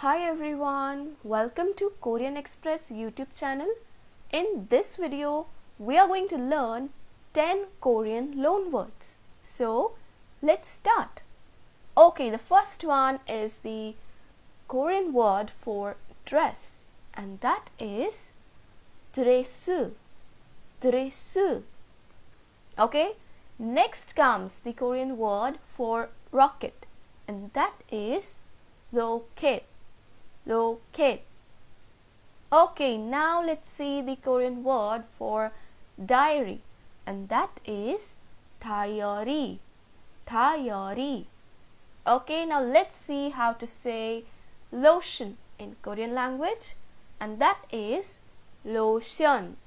Hi everyone, welcome to Korean Express YouTube channel. In this video, we are going to learn 10 Korean loan words. So, let's start. Okay, the first one is the Korean word for dress, and that is dress. Dress. Okay, next comes the Korean word for rocket, and that is rocket. Rocket. Okay, now let's see the Korean word for diary, and that is diary. Diary. Okay, now let's see how to say lotion in Korean language, and that is lotion.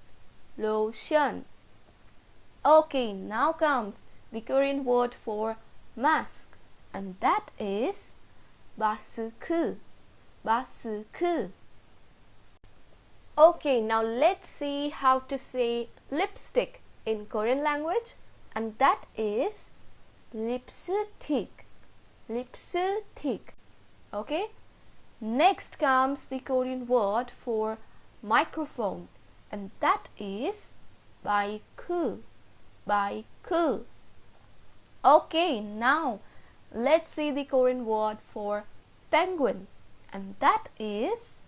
Lotion. Okay, now comes the Korean word for mask, and that is 마스크. 마스크. Okay, now let's see how to say lipstick in Korean language, and that is lipstick. Lipstick. Okay, next comes the Korean word for microphone, and that is 마이크. 마이크. Okay, now let's see the Korean word for penguin, and that is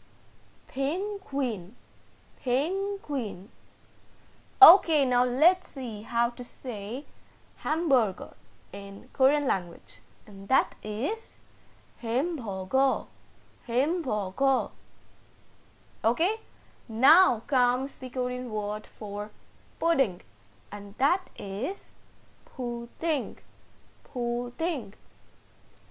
penguin. Penguin. Okay, now let's see how to say hamburger in Korean language, and that is hamburger. Hamburger. Okay, now comes the Korean word for pudding, and that is pudding. Pudding.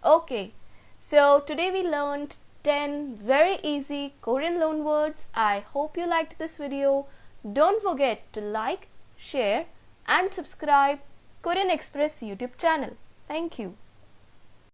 Okay, so today we learned 10 very easy Korean loan words. I hope you liked this video. Don't forget to like, share and subscribe Korean Express YouTube channel. Thank you.